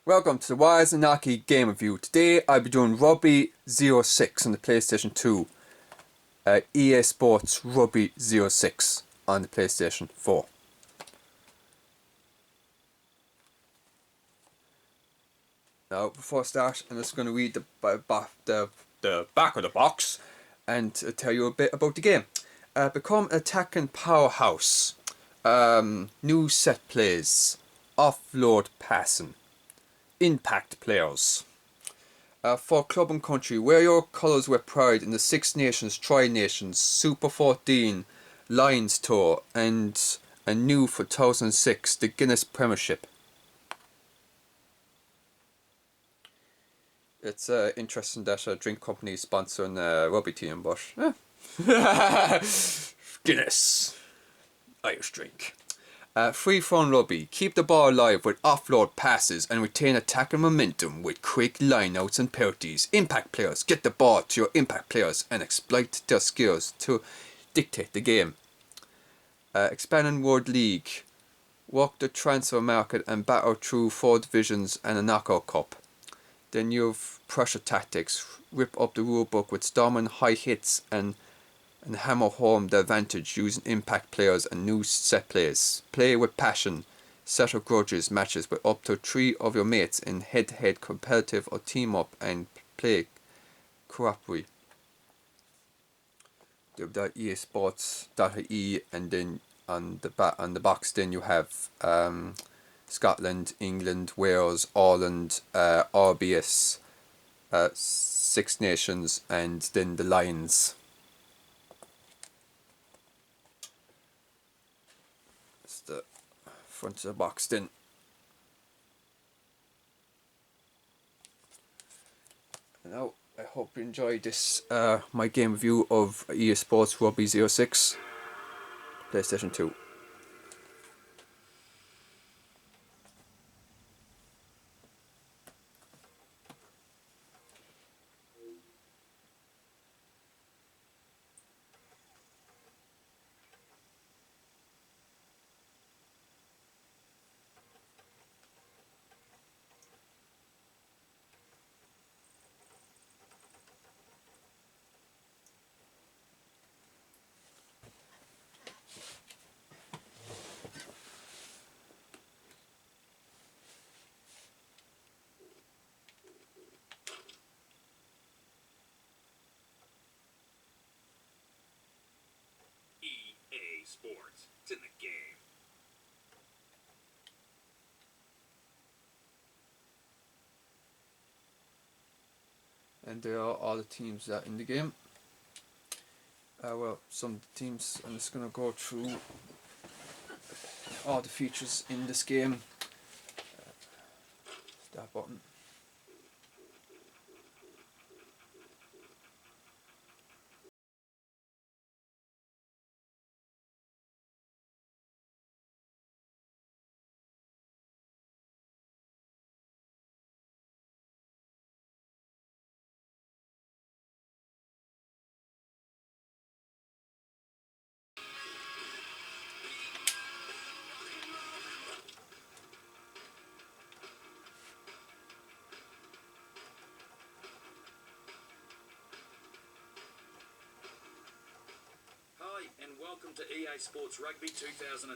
Welcome to the Wise and Naki Game Review. Today I'll be doing Rugby 06 on the PlayStation 2. EA Sports Rugby 06 on the PlayStation 4. Now, before I start, I'm just going to read the back of the box and tell you a bit about the game. Become an attacking powerhouse. New set plays. Offload passing. Impact players. For club and country, wear your colours with pride in the Six Nations, Tri-Nations, Super 14, Lions Tour, and a new for 2006, the Guinness Premiership. It's interesting that a drink company is sponsoring a rugby team, but Guinness Irish drink. Free from rugby. Keep the ball alive with offload passes and retain attacking momentum with quick lineouts and penalties. Impact players. Get the ball to your impact players and exploit their skills to dictate the game. Expanding World League. Walk the transfer market and battle through 4 divisions and a knockout cup. Then you have pressure tactics. Rip up the rulebook with storming high hits and hammer home the advantage using impact players and new set plays. Play with passion. Settle grudges matches with up to 3 of your mates in head-to-head competitive or team up and play co-opry. EASports.ie, and then on the box then you have Scotland, England, Wales, Ireland, RBS, Six Nations, and then the Lions. That's the front of the box then. Now, I hope you enjoyed this, my game review of EA Sports Rugby 06, PlayStation 2. EA Sports. It's in the game. And there are all the teams that are in the game. Well, some teams, I'm just going to go through all the features in this game. Start button. Hi, and welcome to EA Sports Rugby 2006.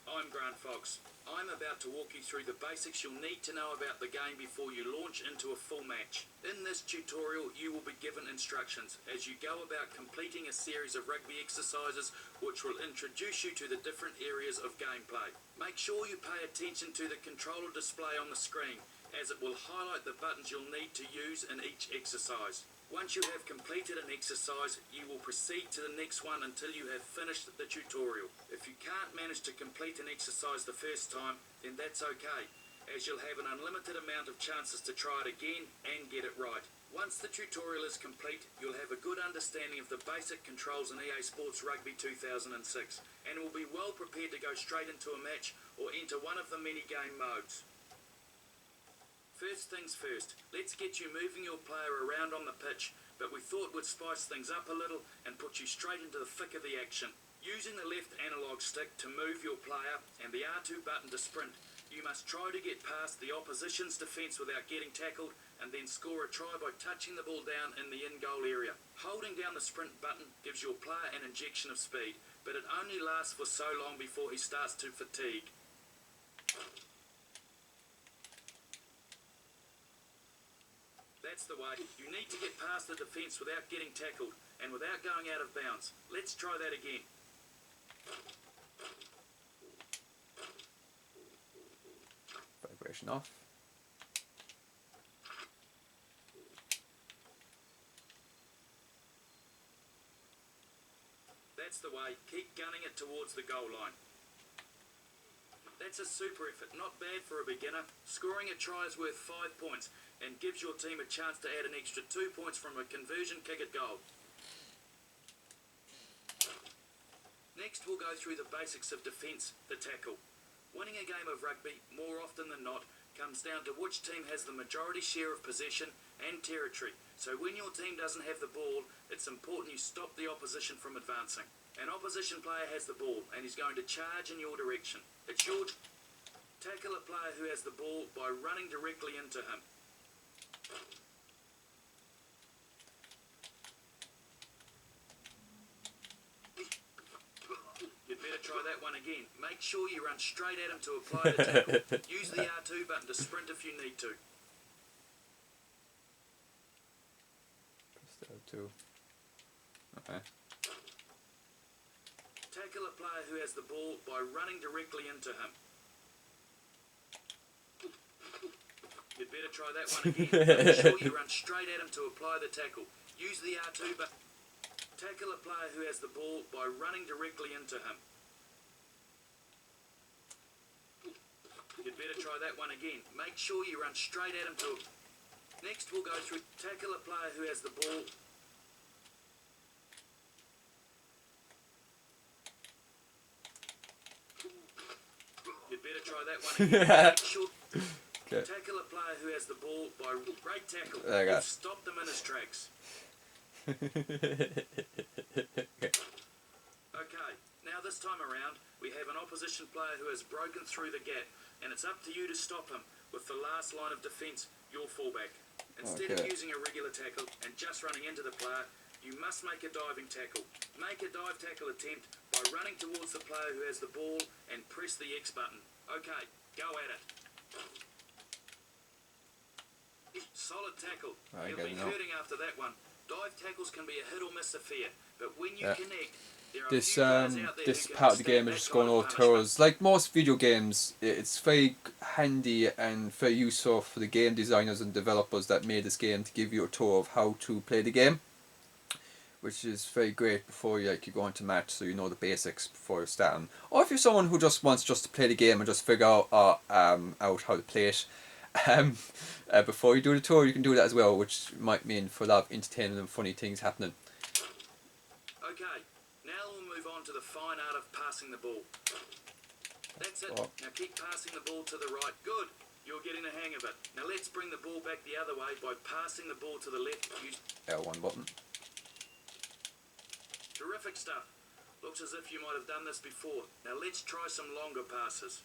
I'm Grant Fox. I'm about to walk you through the basics you'll need to know about the game before you launch into a full match. In this tutorial, you will be given instructions as you go about completing a series of rugby exercises which will introduce you to the different areas of gameplay. Make sure you pay attention to the controller display on the screen, as it will highlight the buttons you'll need to use in each exercise. Once you have completed an exercise, you will proceed to the next one until you have finished the tutorial. If you can't manage to complete an exercise the first time, then that's okay, as you'll have an unlimited amount of chances to try it again and get it right. Once the tutorial is complete, you'll have a good understanding of the basic controls in EA Sports Rugby 2006 and will be well prepared to go straight into a match or enter one of the many game modes. First things first, let's get you moving your player around on the pitch, but we thought we'd spice things up a little and put you straight into the thick of the action. Using the left analog stick to move your player and the R2 button to sprint, You must try to get past the opposition's defence without getting tackled and then score a try by touching the ball down in the in-goal area. Holding down the sprint button gives your player an injection of speed, but it only lasts for so long before he starts to fatigue. That's the way. You need to get past the defence without getting tackled and without going out of bounds. Let's try that again. Vibration off. That's the way. Keep gunning it towards the goal line. That's a super effort. Not bad for a beginner. Scoring a try is worth 5 points and gives your team a chance to add an extra 2 points from a conversion kick at goal. Next, we'll go through the basics of defence, the tackle. Winning a game of rugby, more often than not, comes down to which team has the majority share of possession and territory. So when your team doesn't have the ball, it's important you stop the opposition from advancing. An opposition player has the ball and he's going to charge in your direction. It's your tackle a player who has the ball by running directly into him. You'd better try that one again. Make sure you run straight at him to apply the tackle. Use the R2 button to sprint if you need to. Press the L2. Okay. Tackle a player who has the ball by running directly into him. You'd better try that one again. Make sure you run straight at him to apply the tackle. Use the R2 button. Tackle a player who has the ball by running directly into him. You'd better try that one again. Make sure you run straight at him to... Next we'll go through tackle a player who has the ball... You'd better try that one again. Make sure... Okay. Tackle a player who has the ball by... Great tackle. There you go. You've stopped him in his tracks. Okay. Okay, now this time around, we have an opposition player who has broken through the gap, and it's up to you to stop him with the last line of defence, your fullback. Instead of Okay. using a regular tackle and just running into the player, you must make a diving tackle. Make a dive tackle attempt by running towards the player who has the ball and press the X button. Okay, go at it. Solid tackle. I You'll get be it now. hurting after that one. Dive tackles can be a hit or miss affair, but when you Yeah. connect, there are This few guys out there this who can part of the game withstand is that just kind going of over punishment. tours. Like most video games, it's very handy and very useful for the game designers and developers that made this game to give you a tour of how to play the game, which is very great before you go into match, so you know the basics before you start. Or if you're someone who just wants to play the game and just figure out how to play it. Before you do the tour, you can do that as well, which might mean for a lot of entertaining and funny things happening. Okay, now we'll move on to the fine art of passing the ball. That's it. Oh. Now keep passing the ball to the right. Good. You're getting the hang of it. Now let's bring the ball back the other way by passing the ball to the left. Use L1 button. terrific stuff. Looks as if you might have done this before. Now let's try some longer passes.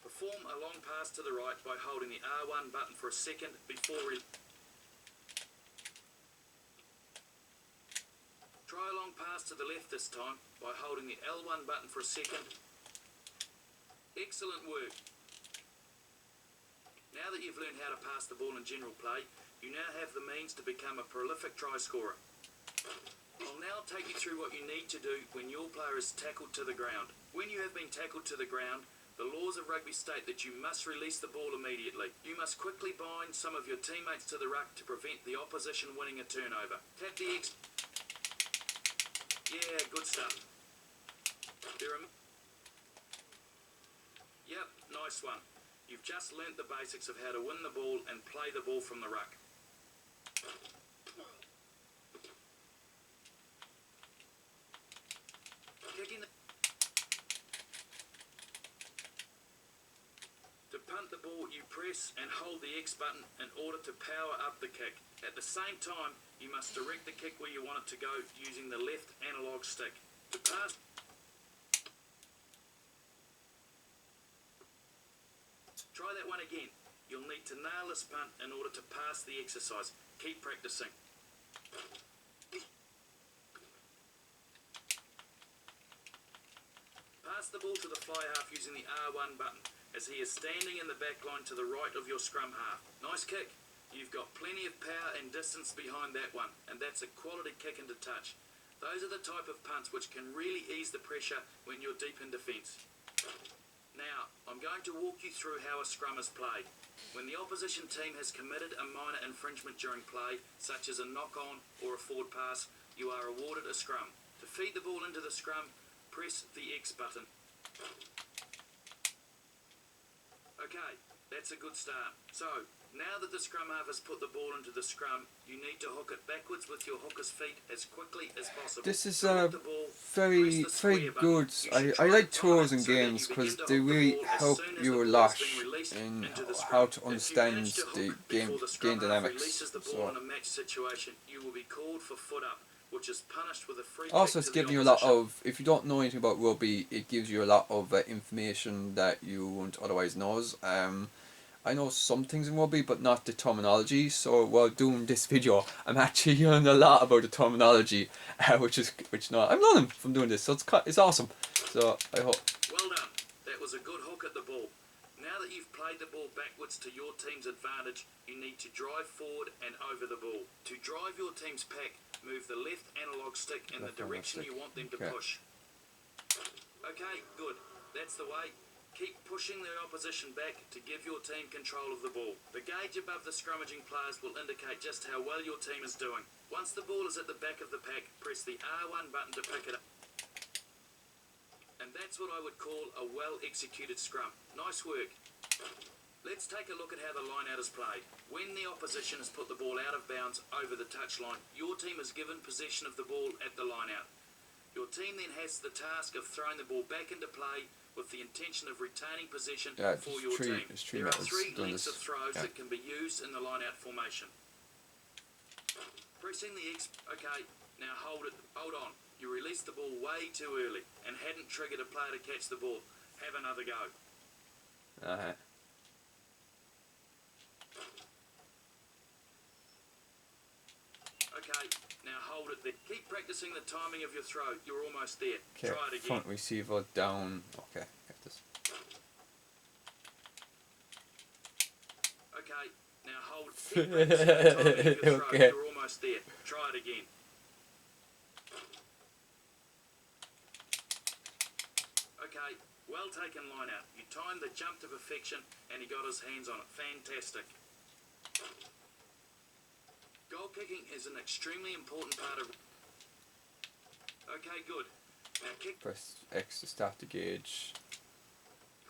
Perform a long pass to the right by holding the R1 button for a second before... Try a long pass to the left this time by holding the L1 button for a second. Excellent work. Now that you've learned how to pass the ball in general play, you now have the means to become a prolific try scorer. I'll now take you through what you need to do when your player is tackled to the ground. When you have been tackled to the ground, the laws of rugby state that you must release the ball immediately. You must quickly bind some of your teammates to the ruck to prevent the opposition winning a turnover. Tap the X. Yeah, good stuff. Yep, nice one. You've just learnt the basics of how to win the ball and play the ball from the ruck. Kicking the... To punt the ball, you press and hold the X button in order to power up the kick. At the same time, you must direct the kick where you want it to go using the left analog stick. To pass... that one again. You'll need to nail this punt in order to pass the exercise. Keep practicing. Pass the ball to the fly half using the R1 button, as he is standing in the back line to the right of your scrum half. Nice kick. You've got plenty of power and distance behind that one, and that's a quality kick into touch. Those are the type of punts which can really ease the pressure when you're deep in defence. Now, I'm going to walk you through how a scrum is played. When the opposition team has committed a minor infringement during play, such as a knock-on or a forward pass, you are awarded a scrum. To feed the ball into the scrum, press the X button. Okay, that's a good start. So, now that the scrum half has put the ball into the scrum, you need to hook it backwards with your hooker's feet as quickly as possible. This is To hook the ball, very press the square good. button. You should I try like and time tours it and so that games you because begin to they hook the really ball as help soon as you the a ball lot has been released in into the how scrum. to If you understand manage to the hook game before the scrum half dynamics. releases the ball in a match situation, you will be called for foot up, which is punished with a free Also, kick it's to the giving you a lot opposition. of, if you don't know anything about rugby, it gives you a lot of information that you wouldn't otherwise know. I know some things in rugby, but not the terminology. So while doing this video, I'm actually learning a lot about the terminology, which I'm learning from doing this. So it's awesome. So I hope. Well done. That was a good hook at the ball. Now that you've played the ball backwards to your team's advantage, you need to drive forward and over the ball. To drive your team's pack, move the left analog stick in the direction you want them to push. Okay, good. That's the way. Keep pushing the opposition back to give your team control of the ball. The gauge above the scrummaging players will indicate just how well your team is doing. Once the ball is at the back of the pack, press the R1 button to pick it up. And that's what I would call a well-executed scrum. Nice work. Let's take a look at how the line-out is played. When the opposition has put the ball out of bounds over the touchline, your team is given possession of the ball at the line-out. Your team then has the task of throwing the ball back into play with the intention of retaining possession for your team. There are three lengths of throws that can be used in the line-out formation. Pressing the X. Okay, now hold it. Hold on. You released the ball way too early and hadn't triggered a player to catch the ball. Have another go. Okay, now hold it there. Keep practicing the timing of your throw. You're almost there. Okay, Try it again. front receiver down. Okay, get this. Okay, now hold it. Keep practicing the timing of your throw. Okay. You're almost there. Try it again. Okay, well taken line out. You timed the jump to perfection and he got his hands on it. Fantastic. Goal kicking is an extremely important part of... Okay, good. Now Press X to start the gauge.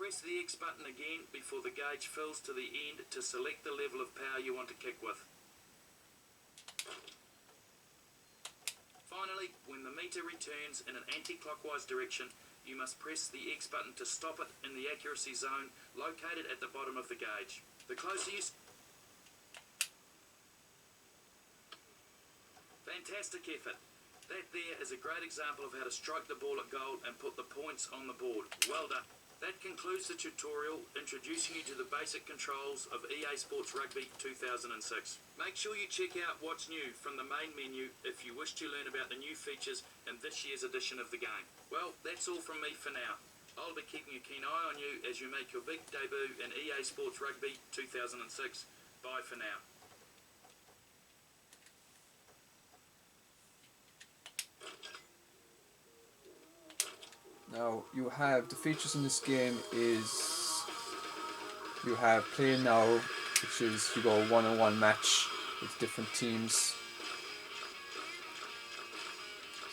press the X button again before the gauge fills to the end to select the level of power you want to kick with. Finally, when the meter returns in an anti-clockwise direction, you must press the X button to stop it in the accuracy zone located at the bottom of the gauge. The closer you... Fantastic effort. That there is a great example of how to strike the ball at goal and put the points on the board. Well done. That concludes the tutorial introducing you to the basic controls of EA Sports Rugby 2006. Make sure you check out what's new from the main menu if you wish to learn about the new features in this year's edition of the game. Well, that's all from me for now. I'll be keeping a keen eye on you as you make your big debut in EA Sports Rugby 2006. Bye for now. Now you have the features in this game is you have play now, which is you go 1-on-1 match with different teams.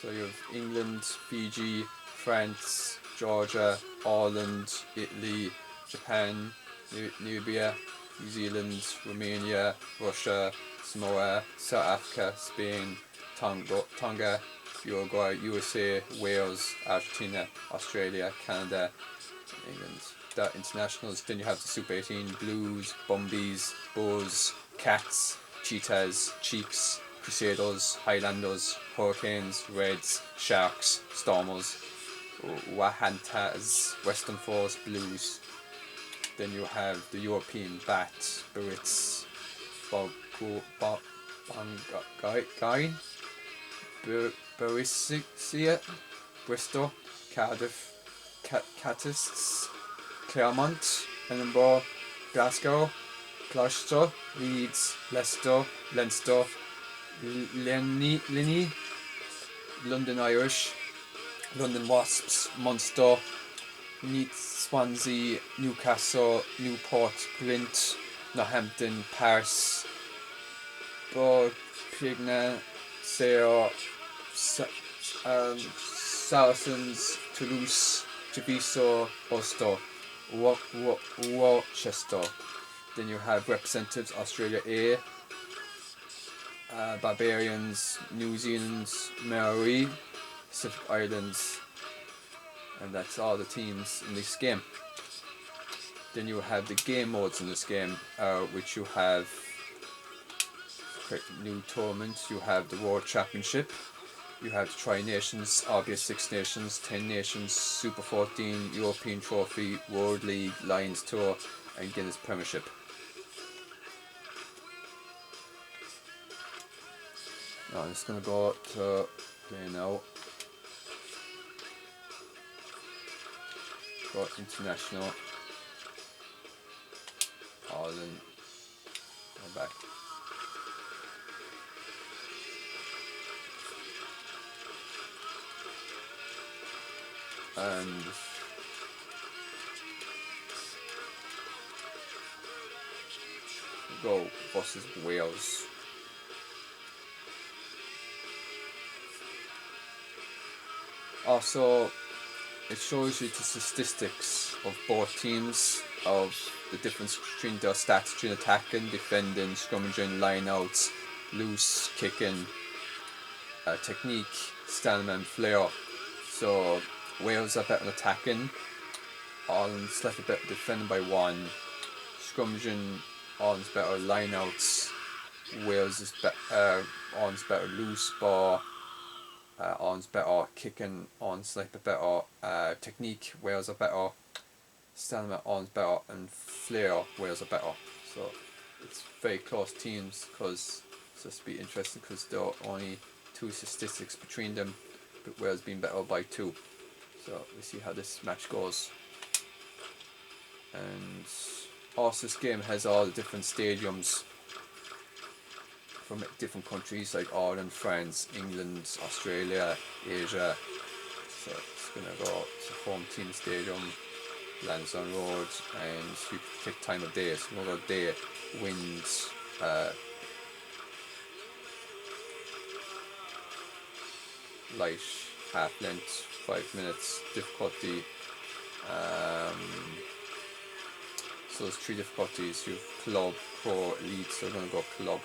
So you have England, Fiji, France, Georgia, Ireland, Italy, Japan, Namibia, New Zealand, Romania, Russia, Samoa, South Africa, Spain, Tonga, Uruguay, USA, Wales, Argentina, Australia, Canada, England. The internationals, then you have the Super 18, Blues, Brumbies, Bulls, Cats, Cheetahs, Chiefs, Crusaders, Highlanders, Hurricanes, Reds, Sharks, Stormers, Wahantas, Western Force, Blues. Then you have the European Bat, Biarritz, Bangain, Berwickshire, Bristol, Cardiff, Catists, Claremont, Edinburgh, Glasgow, Gloucester, Leeds, Leicester, Leinster, Linney, London Irish, London Wasps, Munster, Swansea, Newcastle, Newport, Glint, Northampton, Paris, Pigna, Sayre, Saracens, Toulouse, Treviso, Ulster, Worcester. Then you have representatives Australia A, Barbarians, New Zealand, Maori, Pacific Islands, and that's all the teams in this game. Then you have the game modes in this game, which you have new tournaments. You have the World Championship, you have the Tri-Nations, RBS Six Nations, 10 Nations, Super 14, European Trophy, World League, Lions Tour, and Guinness Premiership. Now I'm just going to go to play now. Go international. Ireland. Go back. And go versus Wales. Also, it shows you the statistics of both teams, of the difference between their stats between attacking, defending, scrummaging, lineouts, loose, kicking, technique, stamina, flair. So Wales are better at attacking, Ireland's slightly better defending by one, scrummaging, Ireland's better lineouts, Wales is Ireland's better loose ball, Ireland's better kicking, Ireland's slightly better technique, Wales are better stamina, Ireland's better, and flair, Wales are better. So it's very close teams, because it's just be interesting because there are only two statistics between them, but Wales being better by 2. So we see how this match goes. And also this game has all the different stadiums from different countries like Ireland, France, England, Australia, Asia. So it's going to go to home team stadium, Lansdowne Road, and you pick time of day. It's another day, wind, light, half length, 5 minutes, difficulty. So there's 3 difficulties. You have club, pro, elite, so we're going to go club.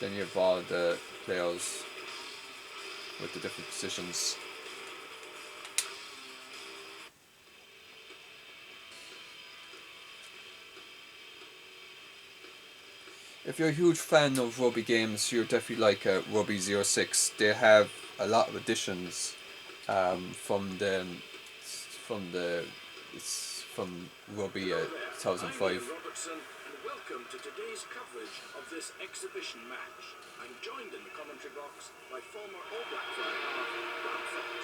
Then you have all the players with the different positions. If you're a huge fan of rugby games, you're definitely like Rugby 06. They have a lot of additions from Rugby 2005. Welcome to today's coverage of this exhibition match. I'm joined in the commentary box by former All Black fly half Grant Fox.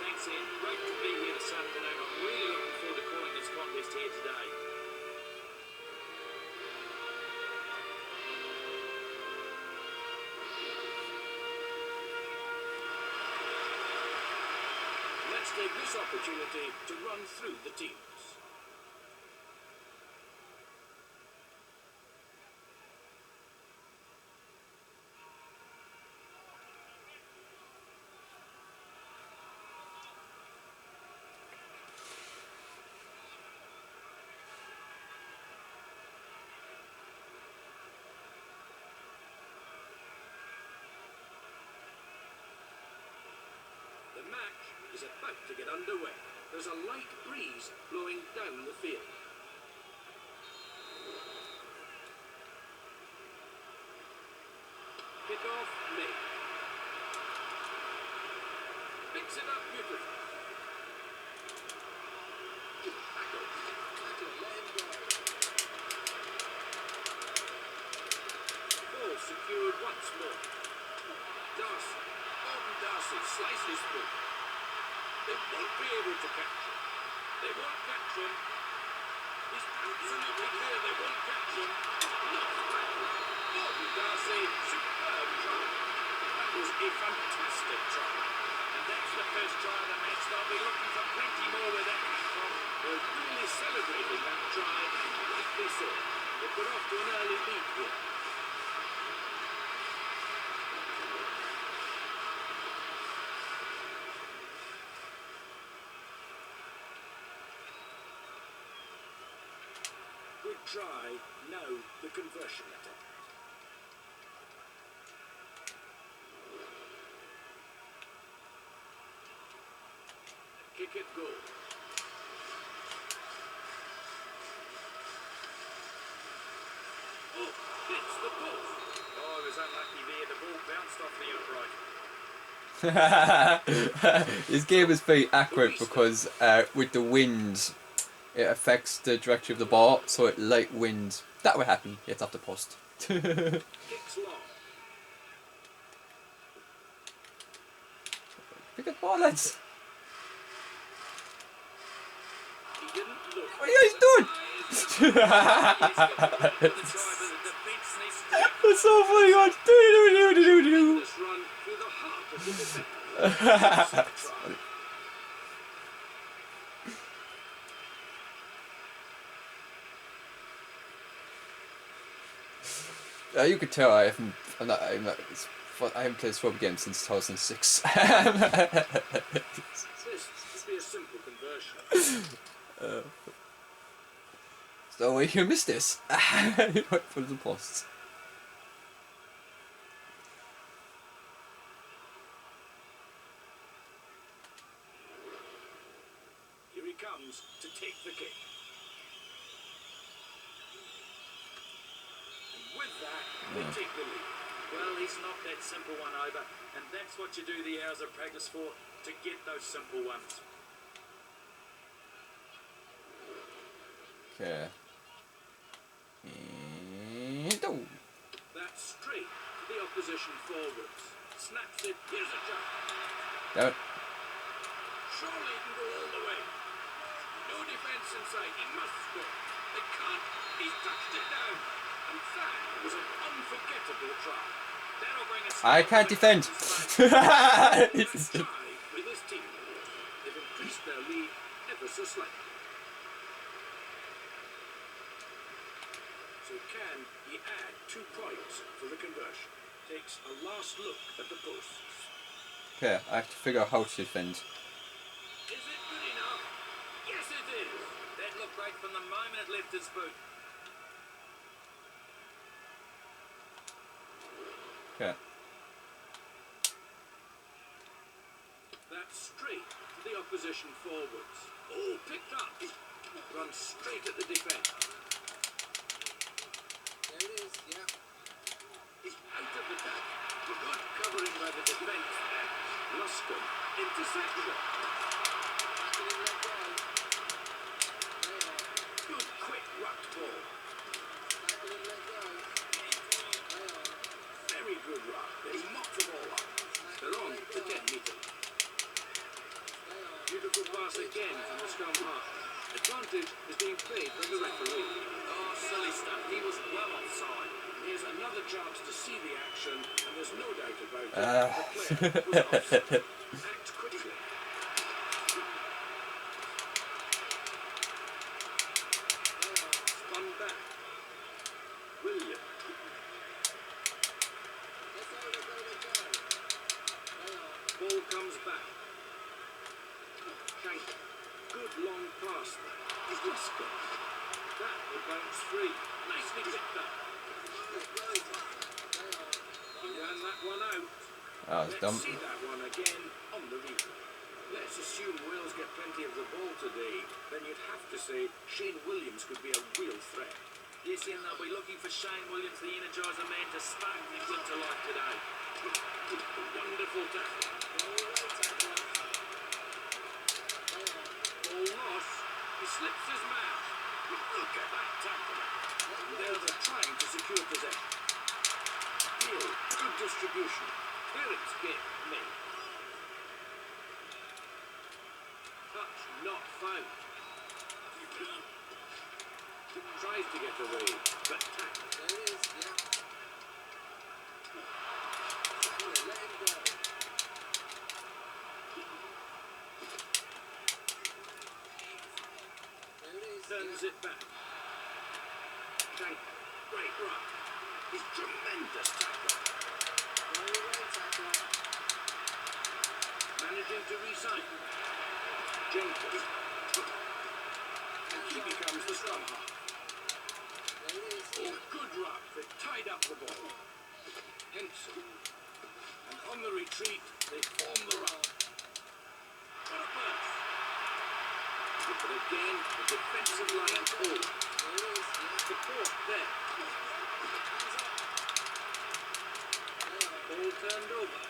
Thanks, Ian. Great to be here this afternoon. I'm really looking forward to calling this contest here today. Let's take this opportunity to run through the teams. The match is about to get underway. There's a light breeze blowing down the field. Kick-off made. Picks it up beautifully. They won't be able to catch him. They won't catch him. He's absolutely clear they won't catch him. Gordon Darcy, superb try. That was a fantastic try. And that's the first try of the match. They'll be looking for plenty more with that from. They're really celebrating that try. Rightly so. They got off to an early lead here. Good try. Now the conversion attempt. Kick it goal. Oh, hits the post. Oh, I was unlucky there. The ball bounced off the upright. His game is very accurate because with the wind, it affects the direction of the ball. So at light wind, that would happen. It's off the post. Kicks long. Pick up ball, lads. He didn't look. What are you guys doing? That's so funny. What? This run through the heart of the defender. You could tell I haven't. I haven't played this rugby game since 2006. This should be a simple conversion. So you missed this. Right for the posts. Here he comes to take the kick. And with that, they take the lead. Well, he's knocked that simple one over, and that's what you do the hours of practice for, to get those simple ones. Okay. And oh. That's straight to the opposition forwards. Snaps it. Here's a jump. That. Surely he can go all the way. No defence inside. He must score. They can't. He's touched it down. And that was an unforgettable try. That'll bring us. I can't defend. Try with his team. They've increased their lead ever so slightly. So can he add 2 points for the conversion? Takes a last look at the posts. Okay, I have to figure out how to defend. Is it good enough? Yes, it is. That looked right from the moment it left his boot. Okay. That's straight to the opposition forwards. Oh, picked up. Runs straight at the defence. There it is, yeah. He's out of the back. Good covering by the defence. Luscombe, interception. Good quick ruck ball. Very good ruck. They mopped the ball up. They're on to 10 metres. Beautiful pass again from the scrum half. Advantage is being played by the referee. Oh, silly stuff. He was well offside. Here's another chance to see the action, and there's no doubt about it. The player was offside. Act quickly. Spun back. William. Ball comes back. Shanker. Good long pass there. He's Luscombe. That will bounce free. Nicely picked up. He ran that one out. Oh, it's dumb. Let's see that one again on the replay. Let's assume Wales get plenty of the ball today. Then you'd have to say Shane Williams could be a real threat. Yes, and they'll be looking for Shane Williams, the energizer man, to spark things into life today. Wonderful tackle. Ball loss. He slips his mouth. Look at that tackle. They're trying to secure possession. Hill, good distribution. Clearance get made. not foul. Tries to get away, but tackled. There it is, yeah. Let him go. There it is, Turns yeah. it back. Thank great run. He's tremendous tackle. Very well, tackler. Managing to recycle. Jenkins. And he becomes the scrum half. There it is, Oh, yeah. good ruck that tied up the ball. Henson. And on the retreat, they form the ruck. What a burst. But again, the defensive line pulled. There it is, yeah. Support there. Hands up. Ball turned over.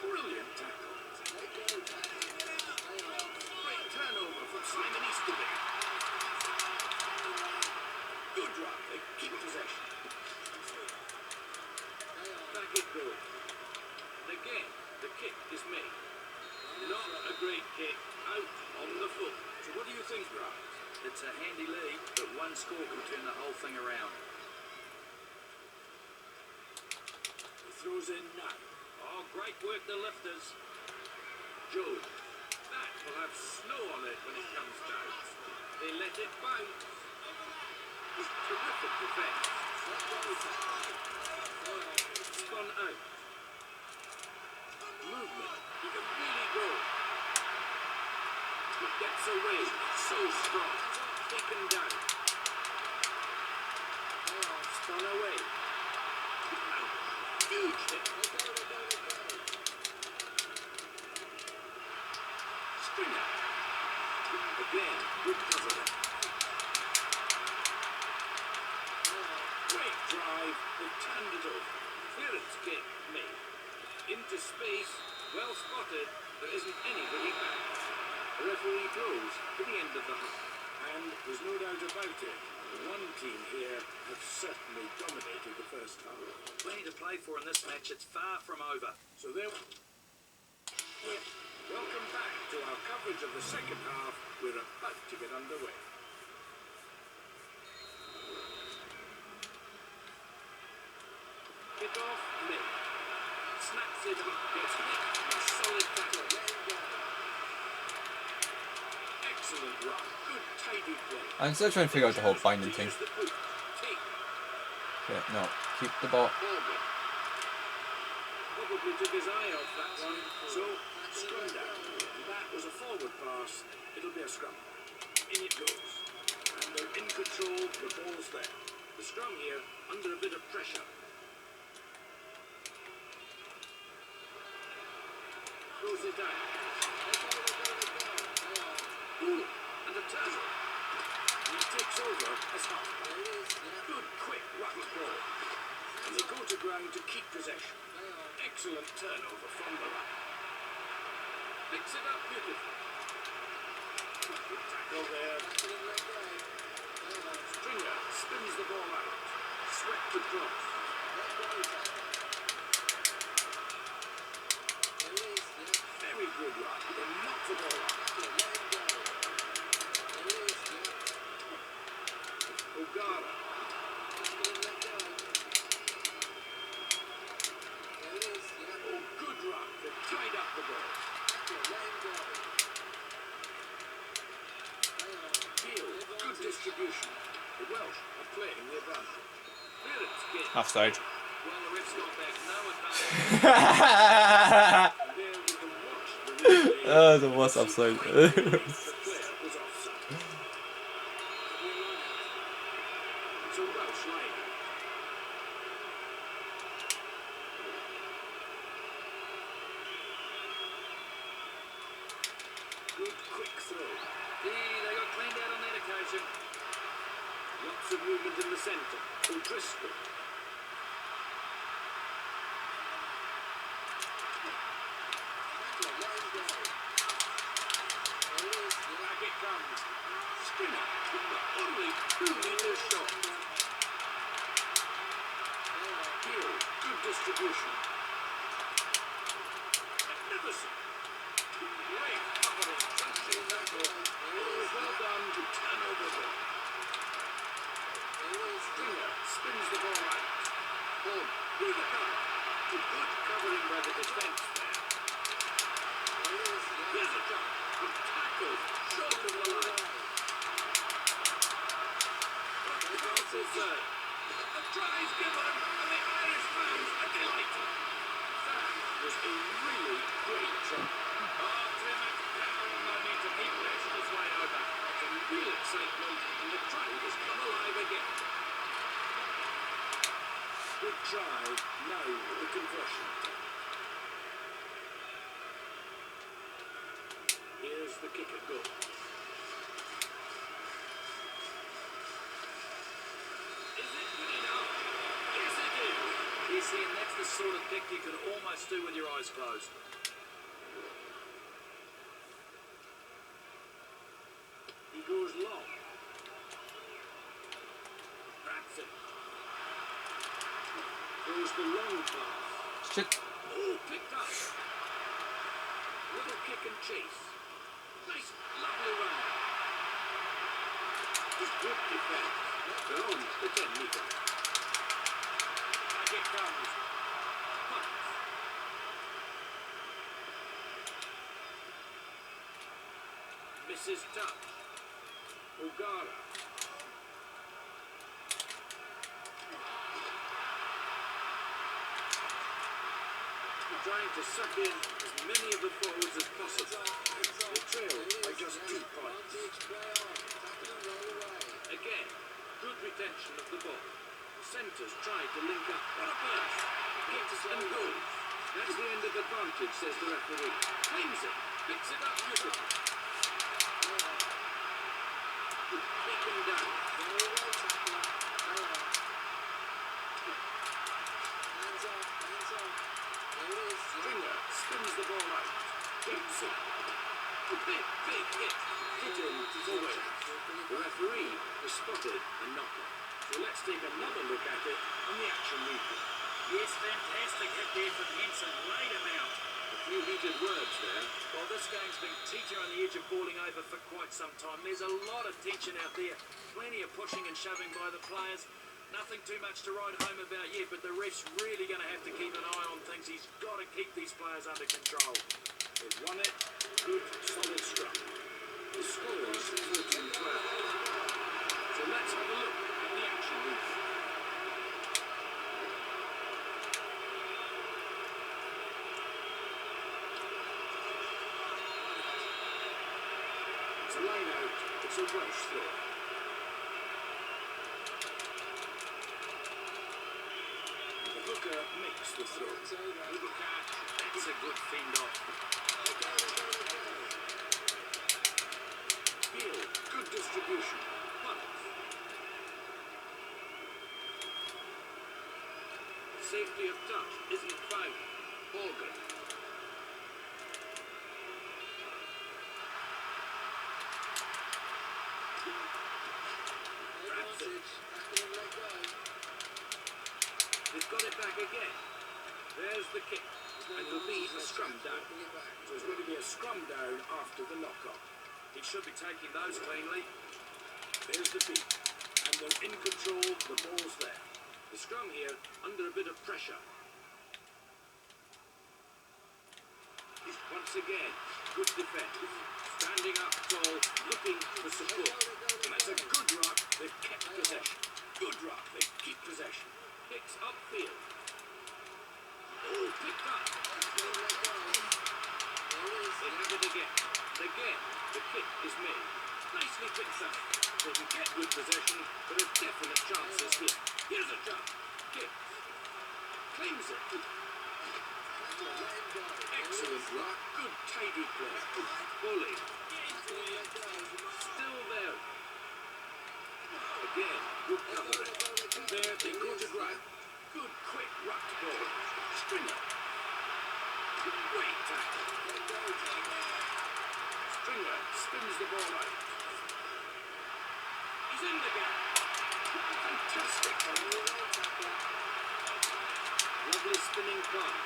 Brilliant tackle. Let go, tackle. Great turnover from Simon Easterby. Good run. They keep possession. Back it goes. And again, the kick is made. Not a great kick. Out on the foot. So what do you think, Grant? It's a handy lead, but one score can turn the whole thing around. He throws in now. Oh, great work, the lifters. Joe. That will have snow on it when it comes down. They let it bounce. It's terrific defense. Spun out. Movement. He can really go. It gets away. So strong. Taken down. Spun away. Out. Huge hit. Springer. Again, good covering. Great drive. They turned it over. Clearance kick made. Into space. Well spotted. There isn't anybody back. The referee blows to the end of the half. And there's no doubt about it. One team here have certainly dominated the first half. Plenty to play for in this match. It's far from over. So there. Welcome back to our coverage of the second half. We're about to get underway. Kick off, mid. Snaps it up, gets hit, and a solid tackle. Excellent run. Good tidy play. I'm still trying to figure out the whole binding To thing. use the boot. Take. Okay, no. Keep the ball. Forward. Probably took his eye off that one. So, scrum down. And that was a forward pass. It'll be a scrum. In it goes. And they're in control. The ball's there. The scrum here under a bit of pressure. Throws it down. Ooh, and a turnover. And he takes over as half. Good quick ruck ball. And they go to ground to keep possession. Excellent turnover from the ruck. Picks it up beautifully. Good tackle there. Stringer spins the ball out. Swept across. Very good run. They knock the ball out. O'Gara. Oh, good run. They tied up the ball. Field. Good distribution. The Welsh are playing the advantage. Clearance kick. Offside. Well, the ref's got back. No advantage. There we can watch the replay. Oh, the worst offside. The player was offside. It's a Welsh line. Good quick throw. They got cleaned out on that occasion. Lots of movement in the centre. O'Driscoll. Back it comes. Springer. Only 2 meters short. Hill. Good distribution. Magnificent. Great covering. third. The try's given, and the Irish fans are delighted. That was a really great try. Oh, Clement found momentum. He flashed his way over. It's a real excitement, and the try has come alive again. Good try, now the conversion. Here's the kick at goal. Is it good enough? Yes, it is. You see, and that's the sort of kick you can almost do with your eyes closed. He goes long. That's it. Goes the long pass. Shit. Oh, picked up. Little kick and chase. Nice, lovely run. Just good defense. Beyond the 10 metre. Back it comes. Punt. Misses touch. O'Gara. Trying to suck in as many of the forwards as possible. The trail by just 2 points. Again, good retention of the ball. Centres tried to link up. What a burst! Hits and goes. That's the end of advantage, says the referee. Claims it. Picks it up beautifully. Taken down. Stringer spins the ball out. Gibson. Big hit. Hit him forward. The referee has spotted a knocker. So let's take another look at it on the action replay. Yes, fantastic hit there from Henson. Laid him out. A few heated words there. Well, this game's been teetering on the edge of falling over for quite some time. There's a lot of tension out there. Plenty of pushing and shoving by the players. Nothing too much to write home about yet, but the ref's really going to have to keep an eye on things. He's got to keep these players under control. They've won it. Good, solid scrum. The score is 14-12. So let's have a look at the action replay. It's a line out. It's a Welsh throw. And the hooker makes the throw. Good catch. That's a good fend off. Hill, good distribution. Punt. Safety of touch isn't found. Morgan. He's got it back again. There's the kick. And there'll be a scrum down. So it's going to be a scrum down after the knock-off. He should be taking those cleanly. There's the beat. And they're in control. The ball's there. The scrum here under a bit of pressure. Once again, good defence. Standing up tall, looking for support. And that's a good ruck. They've kept possession. Good ruck. They keep possession. Kicks upfield. Oh, picked up. They have it again. And again, the kick is made. Nicely picked up. They can get good possession, but a definite chance is here. Here's a chance. Kick. Claims it. Excellent ruck. Good tidy play. Bully. Still there. Again, good covering. And there they go to ground. Good quick ruck ball. Stringer. Great tackle. Stringer spins the ball out. He's in the gap. Fantastic. Lovely spinning pass.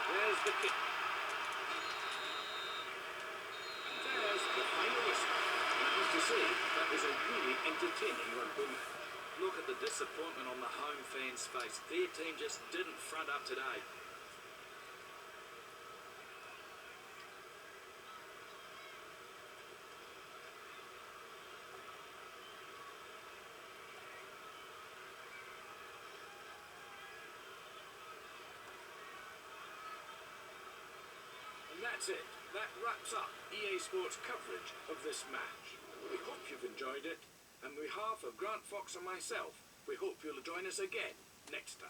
There's the kick. And there's the final whistle. And I have to say, that was a really entertaining rugby match. Look at the disappointment on the home fans' face. Their team just didn't front up today. that's it. That wraps up EA Sports coverage of this match. We hope you've enjoyed it. And on behalf of Grant Fox and myself, we hope you'll join us again next time.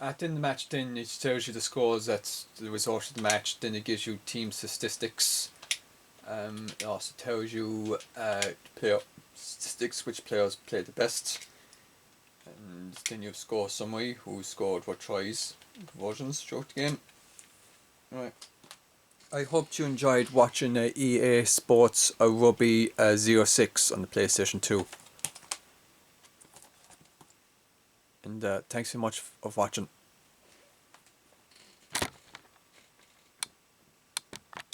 At the end of the match, then it tells you the scores, that's the result of the match. Then it gives you team statistics. It also tells you player statistics, which players played the best. And then you have score summary, who scored what tries, conversions throughout the game. Right. I hope you enjoyed watching EA Sports Rugby 06 on the PlayStation 2. And thanks so much for watching.